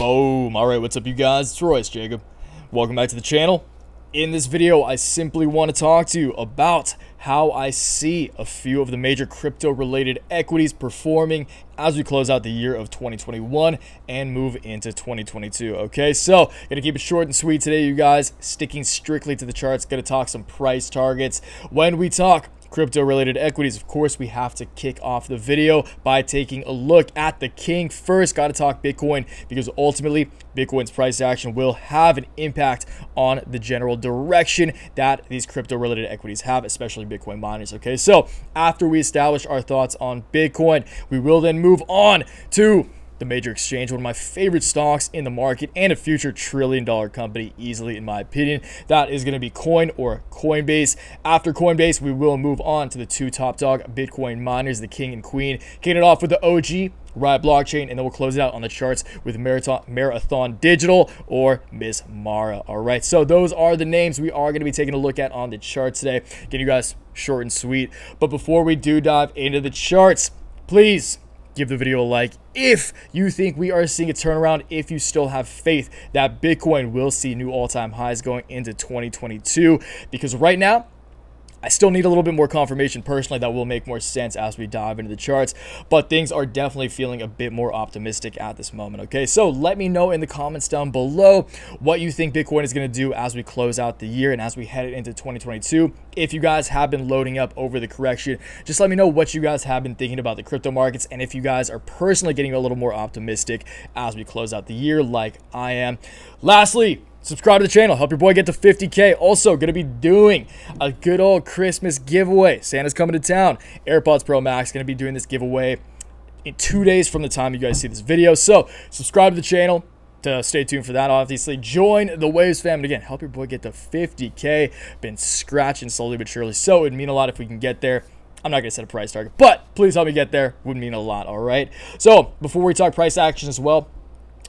Boom. All right, what's up, you guys? It's Royce Jacob. Welcome back to the channel. In this video, I simply want to talk to you about how I see a few of the major crypto-related equities performing as we close out the year of 2021 and move into 2022. Okay, so gonna keep it short and sweet today, you guys. Sticking strictly to the charts. Gonna talk some price targets. When we talk crypto-related equities, of course, we have to kick off the video by taking a look at the king first. Got to talk Bitcoin because ultimately Bitcoin's price action will have an impact on the general direction that these crypto-related equities have, especially Bitcoin miners. Okay, so after we establish our thoughts on Bitcoin, we will then move on to the major exchange, one of my favorite stocks in the market and a future trillion-dollar company, easily in my opinion. That is going to be Coinbase. After Coinbase, we will move on to the two top dog Bitcoin miners, the king and queen. Kicking it off with the OG, Riot Blockchain, and then we'll close it out on the charts with Marathon Digital or Miss Mara. All right, so those are the names we are going to be taking a look at on the chart today. Getting you guys short and sweet. But before we do dive into the charts, please give the video a like if you think we are seeing a turnaround, if you still have faith that Bitcoin will see new all-time highs going into 2022, because right now I still need a little bit more confirmation personally that will make more sense as we dive into the charts, but things are definitely feeling a bit more optimistic at this moment. Okay, so let me know in the comments down below what you think Bitcoin is going to do as we close out the year and as we head into 2022. If you guys have been loading up over the correction, just let me know what you guys have been thinking about the crypto markets, and if you guys are personally getting a little more optimistic as we close out the year like I am. Lastly, subscribe to the channel. Help your boy get to 50K. Also, going to be doing a good old Christmas giveaway. Santa's coming to town. AirPods Pro Max going to be doing this giveaway in 2 days from the time you guys see this video. So, subscribe to the channel to stay tuned for that. Obviously, join the Waves fam. And again, help your boy get to 50K. Been scratching slowly but surely. So, it would mean a lot if we can get there. I'm not going to set a price target, but please help me get there. Would mean a lot, all right? So, before we talk price action as well,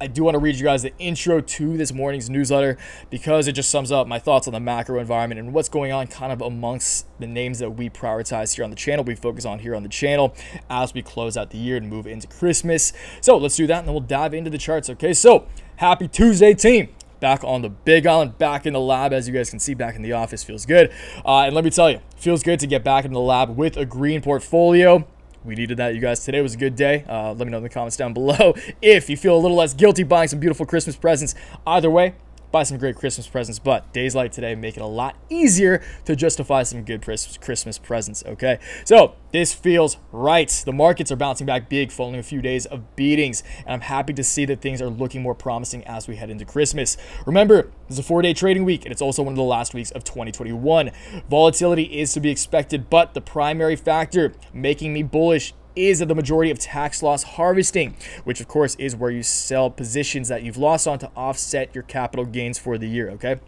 I do want to read you guys the intro to this morning's newsletter because it just sums up my thoughts on the macro environment and what's going on kind of amongst the names that we prioritize here on the channel, we focus on here on the channel as we close out the year and move into Christmas. So let's do that and then we'll dive into the charts. Okay, so happy Tuesday, team. Back on the Big Island, back in the lab, as you guys can see, back in the office. Feels good. And let me tell you, feels good to get back in the lab with a green portfolio. We needed that, you guys. Today was a good day. Let me know in the comments down below if you feel a little less guilty buying some beautiful Christmas presents. Either way, buy some great Christmas presents, but days like today make it a lot easier to justify some good Christmas presents, okay? So this feels right. The markets are bouncing back big following a few days of beatings, and I'm happy to see that things are looking more promising as we head into Christmas. Remember, this is a 4-day trading week, and it's also one of the last weeks of 2021. Volatility is to be expected, but the primary factor making me bullish is the majority of tax loss harvesting, which of course is where you sell positions that you've lost on to offset your capital gains for the year, okay?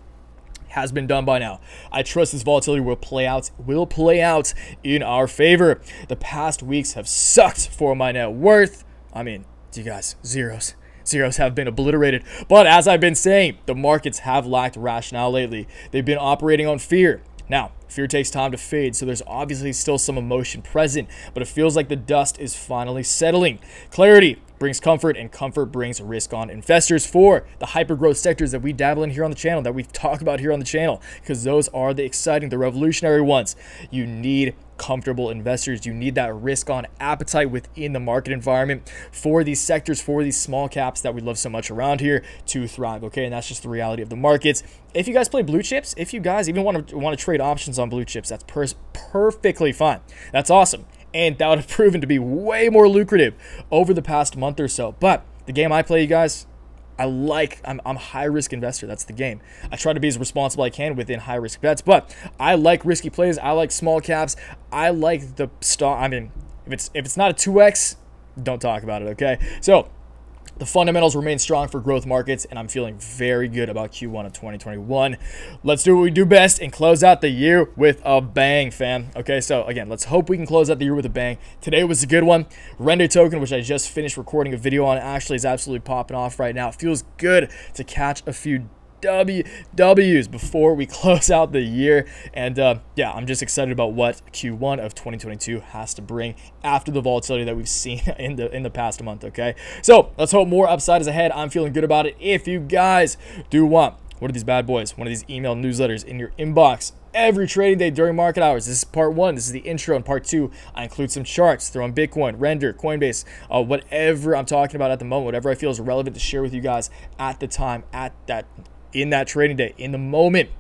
Has been done by now. I trust this volatility will play out in our favor. The past weeks have sucked for my net worth. I mean, you guys, zeros have been obliterated. But as I've been saying, the markets have lacked rationale lately. They've been operating on fear. Now, fear takes time to fade, so there's obviously still some emotion present, but it feels like the dust is finally settling. Clarity brings comfort, and comfort brings risk on investors for the hyper-growth sectors that we dabble in here on the channel, that we talk about here on the channel, because those are the exciting, the revolutionary ones. You need comfortable investors. You need that risk on appetite within the market environment for these sectors, for these small caps that we love so much around here to thrive, okay? And that's just the reality of the markets. If you guys play blue chips, if you guys even want to trade options on blue chips, that's perfectly fine. That's awesome. And that would have proven to be way more lucrative over the past month or so. But the game I play, you guys, I'm a high-risk investor. That's the game. I try to be as responsible as I can within high-risk bets, but I like risky plays. I like small caps. I like the stock. I mean, if it's not a 2x, don't talk about it, okay? So the fundamentals remain strong for growth markets, and I'm feeling very good about Q1 of 2021. Let's do what we do best and close out the year with a bang, fam. Okay, so again, let's hope we can close out the year with a bang. Today was a good one. Render token, which I just finished recording a video on, actually is absolutely popping off right now. It feels good to catch a few W's before we close out the year. And yeah, I'm just excited about what Q1 of 2022 has to bring after the volatility that we've seen in the past month. Okay, so let's hope more upside is ahead. I'm feeling good about it. If you guys do want one of these bad boys, one of these email newsletters in your inbox every trading day during market hours. This is part one. This is the intro. And part two, I include some charts, throw in Bitcoin, Render, Coinbase, whatever I'm talking about at the moment, whatever I feel is relevant to share with you guys at the time, in that trading day, in the moment.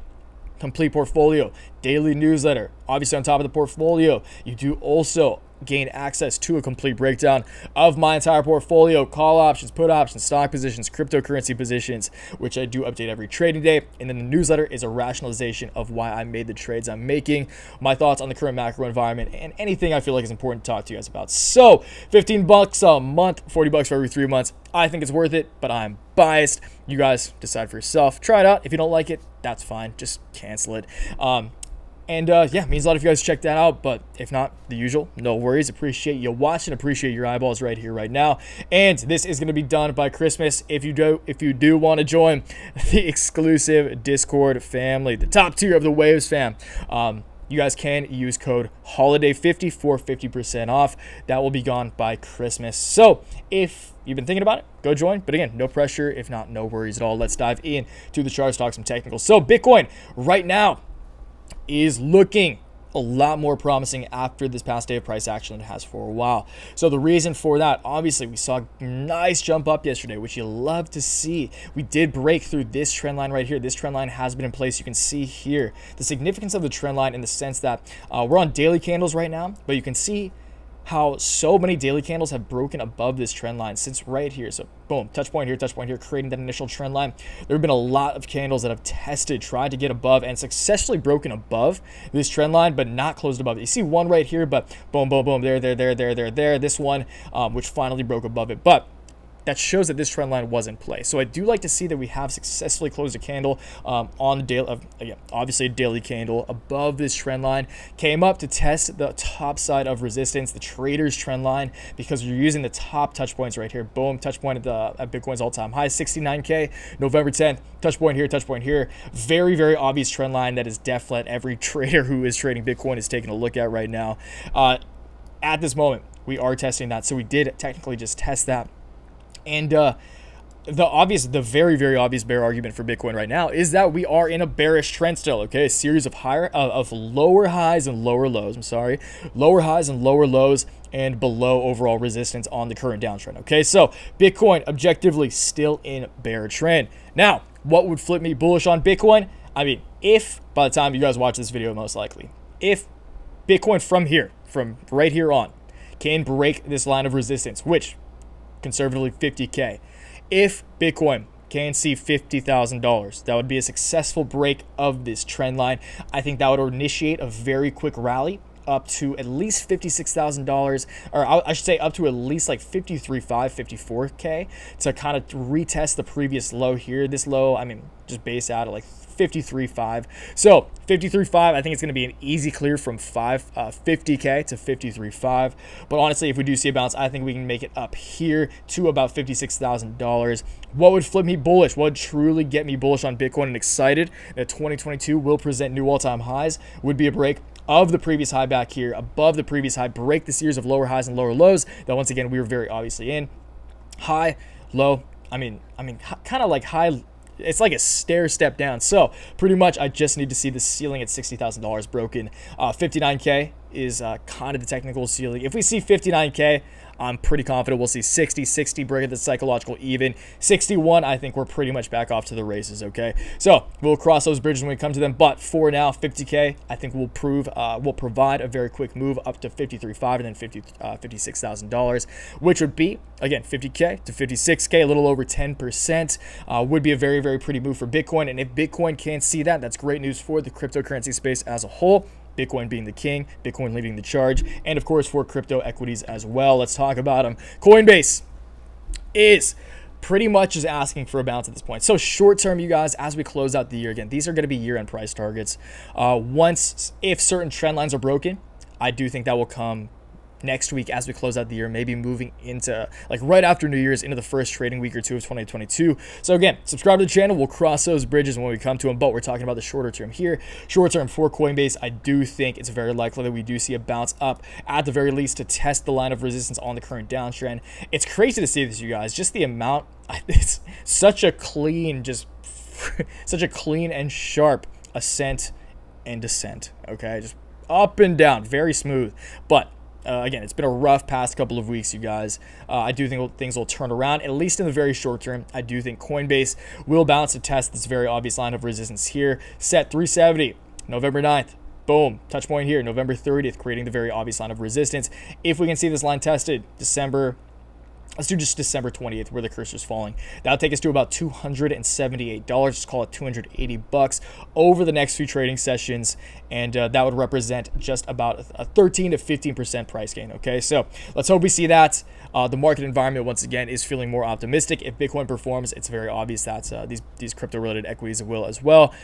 Complete portfolio, daily newsletter. Obviously, on top of the portfolio, you do also gain access to a complete breakdown of my entire portfolio, call options, put options, stock positions, cryptocurrency positions, which I do update every trading day. And then the newsletter is a rationalization of why I made the trades I'm making, my thoughts on the current macro environment, and anything I feel like is important to talk to you guys about. So $15 a month, $40 for every 3 months. I think it's worth it, but I'm biased. You guys decide for yourself. Try it out. If you don't like it, that's fine. Just cancel it. Yeah, means a lot if you guys check that out, but if not, the usual, no worries. Appreciate you watching, appreciate your eyeballs right here, right now. And this is going to be done by Christmas. If you do want to join the exclusive Discord family, the top tier of the Waves fam, you guys can use code HOLIDAY50 for 50% off. That will be gone by Christmas. So if you've been thinking about it, go join. But again, no pressure. If not, no worries at all. Let's dive into the charts, talk some technicals. So Bitcoin right now is looking a lot more promising after this past day of price action than it has for a while. So the reason for that, obviously, we saw a nice jump up yesterday, which you love to see. We did break through this trend line right here. This trend line has been in place. You can see here the significance of the trend line in the sense that we're on daily candles right now, but you can see how so many daily candles have broken above this trend line since right here. So boom, touch point here, creating that initial trend line. There have been a lot of candles that have tried to get above and successfully broken above this trend line, but not closed above it. You see one right here, but boom, boom, boom, there. This one, which finally broke above it. But that shows that this trend line was in place. So I do like to see that we have successfully closed a candle on the daily, again, obviously a daily candle above this trend line, came up to test the top side of resistance, the trader's trend line, because you're using the top touch points right here. Boom, touch point at Bitcoin's all-time high, 69K, November 10th, touch point here. Very, very obvious trend line that is definitely every trader who is trading Bitcoin is taking a look at right now. At this moment, we are testing that. So we did technically just test that. And the very, very obvious bear argument for Bitcoin right now is that we are in a bearish trend still. Okay, a series of lower highs and lower lows. Lower highs and lower lows, and below overall resistance on the current downtrend. Okay, so Bitcoin objectively still in bear trend. Now, what would flip me bullish on Bitcoin? I mean, if by the time you guys watch this video, most likely, if Bitcoin from right here on, can break this line of resistance, which conservatively 50K. If Bitcoin can see $50,000, that would be a successful break of this trend line. I think that would initiate a very quick rally up to at least $56,000, or I should say up to at least like 53.5, 54K to kind of retest the previous low here. This low, I mean, just base out at like 53.5. So 53.5, I think it's going to be an easy clear from 50K to 53.5. But honestly, if we do see a bounce, I think we can make it up here to about $56,000. What would flip me bullish? What would truly get me bullish on Bitcoin and excited that 2022 will present new all-time highs would be a break of the previous high back here, above the previous high, break the series of lower highs and lower lows that once again we were very obviously in. High, low, I mean kind of like high. It's like a stair step down. So pretty much I just need to see the ceiling at $60,000 broken. 59K is kind of the technical ceiling. If we see 59K, I'm pretty confident we'll see 60 break at the psychological even. 61, I think we're pretty much back off to the races, okay? So we'll cross those bridges when we come to them. But for now, 50K, I think will provide a very quick move up to 53.5 and then $56,000, which would be, again, 50K to 56K, a little over 10%, would be a very, very pretty move for Bitcoin. And if Bitcoin can't see that, that's great news for the cryptocurrency space as a whole. Bitcoin being the king, Bitcoin leading the charge, and of course for crypto equities as well. Let's talk about them. Coinbase is pretty much just asking for a bounce at this point. So short term, you guys, as we close out the year, again, these are going to be year-end price targets. If certain trend lines are broken, I do think that will come next week as we close out the year, maybe moving into like right after New Year's into the first trading week or two of 2022. So again, subscribe to the channel. We'll cross those bridges when we come to them, but we're talking about the shorter term here. Short term for Coinbase, I do think it's very likely that we do see a bounce up at the very least to test the line of resistance on the current downtrend. It's crazy to see this, you guys. Just the amount, it's such a clean, just such a clean and sharp ascent and descent. Okay, just up and down, very smooth. But again, it's been a rough past couple of weeks, you guys. I do think things will turn around, at least in the very short term. I do think Coinbase will bounce to test this very obvious line of resistance here. Set 370, November 9th. Boom, touch point here, November 30th, creating the very obvious line of resistance. If we can see this line tested, let's do just December 20th, where the cursor's falling. That'll take us to about $278. Just call it 280 bucks over the next few trading sessions, and that would represent just about a 13 to 15% price gain. Okay, so let's hope we see that. The market environment once again is feeling more optimistic. If Bitcoin performs, it's very obvious that these crypto-related equities will as well.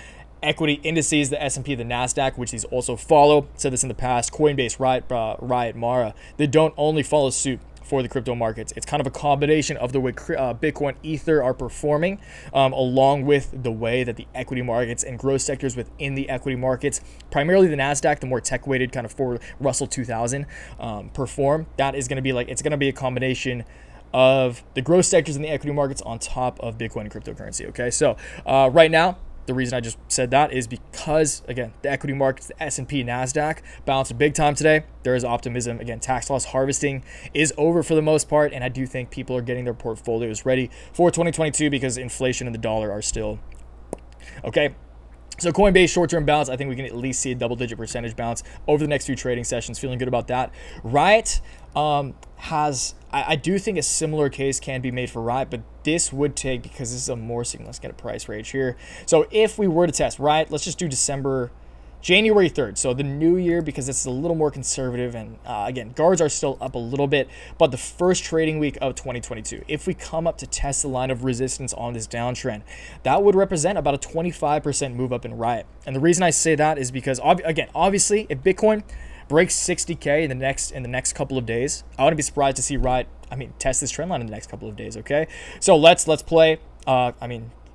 Equity indices, the S&P, the NASDAQ, which these also follow. Said this in the past. Coinbase, Riot, Mara, they don't only follow suit for the crypto markets. It's kind of a combination of the way Bitcoin, Ether are performing, along with the way that the equity markets and growth sectors within the equity markets, primarily the NASDAQ, the more tech-weighted kind of for Russell 2000, perform. That is going to be like, it's going to be a combination of the growth sectors in the equity markets on top of Bitcoin and cryptocurrency. Okay, so right now, the reason I just said that is because, again, the equity markets, the S&P, NASDAQ, bounced big time today. There is optimism. Again, tax loss harvesting is over for the most part, and I do think people are getting their portfolios ready for 2022 because inflation and the dollar are still okay. So Coinbase short-term bounce, I think we can at least see a double-digit percentage bounce over the next few trading sessions. Feeling good about that. Riot I do think a similar case can be made for Riot, but this would take, because this is a more signal. Let's get a price range here. So if we were to test Riot, let's just do January 3rd. So the new year, because it's a little more conservative, and again, guards are still up a little bit, but the first trading week of 2022, if we come up to test the line of resistance on this downtrend, that would represent about a 25% move up in Riot. And the reason I say that is because, again, obviously, if Bitcoin breaks 60K in the next couple of days, I wouldn't be surprised to see Riot, test this trend line in the next couple of days. Okay, so let's play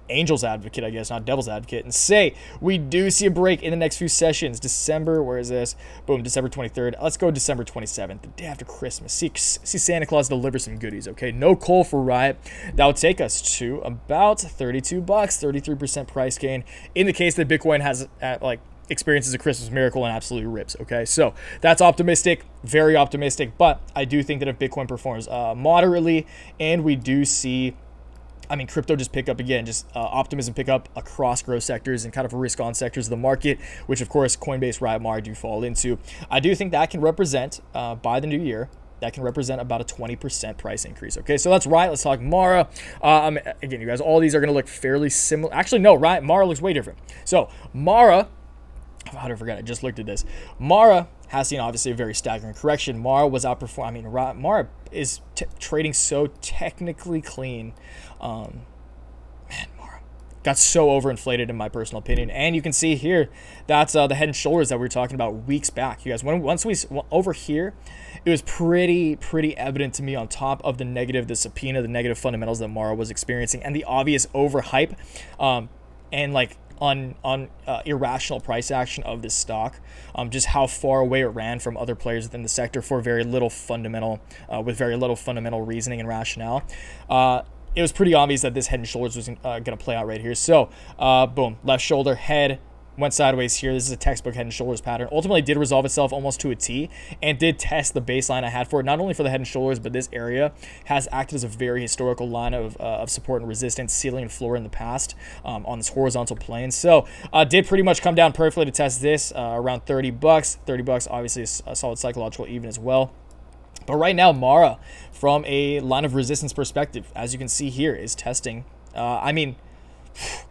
angel's advocate, I guess, not devil's advocate, and say we do see a break in the next few sessions. December, where is this? Boom, December 23rd. Let's go December 27th, the day after Christmas. See Santa Claus deliver some goodies. Okay, no coal for Riot. That would take us to about 32 bucks, 33% price gain. In the case that Bitcoin has experiences a Christmas miracle and absolutely rips. Okay, so that's optimistic, very optimistic, but I do think that if Bitcoin performs moderately and we do see crypto just pick up again, just optimism pick up across growth sectors and kind of risk-on sectors of the market, which of course Coinbase, Riot, Mara do fall into. I do think that can represent, by the new year, that can represent about a 20% price increase. Okay, so that's Riot. Let's talk Mara. Again, you guys, all these are going to look fairly similar. Actually, no, Mara looks way different. So Mara, how did I forget? I just looked at this. Mara has seen obviously a very staggering correction. Mara was outperforming. Mara is trading so technically clean. Man, Mara got so overinflated in my personal opinion. And you can see here, that's the head and shoulders that we were talking about weeks back. You guys, once we over here, it was pretty evident to me on top of the subpoena, the negative fundamentals that Mara was experiencing, and the obvious overhype, and like irrational price action of this stock, just how far away it ran from other players within the sector for very little fundamental, with very little fundamental reasoning and rationale. It was pretty obvious that this head and shoulders was going to play out right here. So, boom, left shoulder, head, went sideways here. This is a textbook head and shoulders pattern. Ultimately did resolve itself almost to a T and did test the baseline I had for it, not only for the head and shoulders, but this area has acted as a very historical line of support and resistance, ceiling and floor in the past, on this horizontal plane. So did pretty much come down perfectly to test this, around 30 bucks. 30 bucks, obviously a solid psychological even as well. But right now, Mara, from a line of resistance perspective, as you can see here, is testing,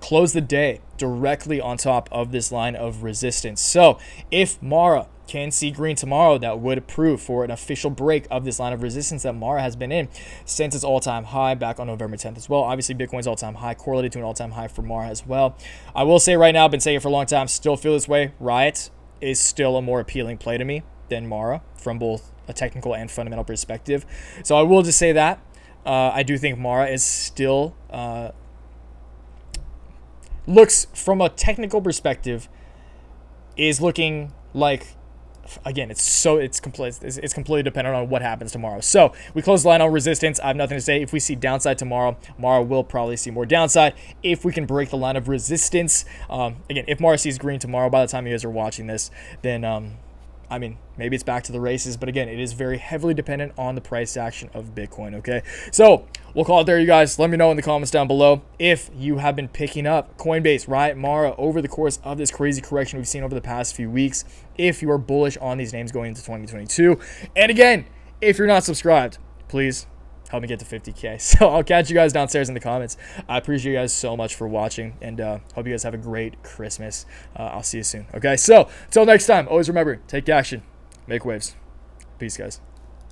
close the day directly on top of this line of resistance. So if Mara can see green tomorrow, that would prove for an official break of this line of resistance that Mara has been in since its all-time high back on November 10th as well. Obviously, Bitcoin's all-time high correlated to an all-time high for Mara as well. I will say right now, I've been saying it for a long time, still feel this way. Riot is still a more appealing play to me than Mara from both a technical and fundamental perspective. So I will just say that I do think Mara is still looks from a technical perspective is looking like, again, it's completely dependent on what happens tomorrow. So we close the line on resistance. I have nothing to say. If we see downside tomorrow, Mara will probably see more downside. If we can break the line of resistance, again, if Mara sees green tomorrow by the time you guys are watching this, then I mean, maybe it's back to the races, but again, it is very heavily dependent on the price action of Bitcoin, okay? So we'll call it there, you guys. Let me know in the comments down below if you have been picking up Coinbase, Riot, Mara over the course of this crazy correction we've seen over the past few weeks, if you are bullish on these names going into 2022. And again, if you're not subscribed, please help me get to 50K. So I'll catch you guys downstairs in the comments. I appreciate you guys so much for watching, and hope you guys have a great Christmas. I'll see you soon. Okay, so until next time, always remember, take action, make waves. Peace, guys.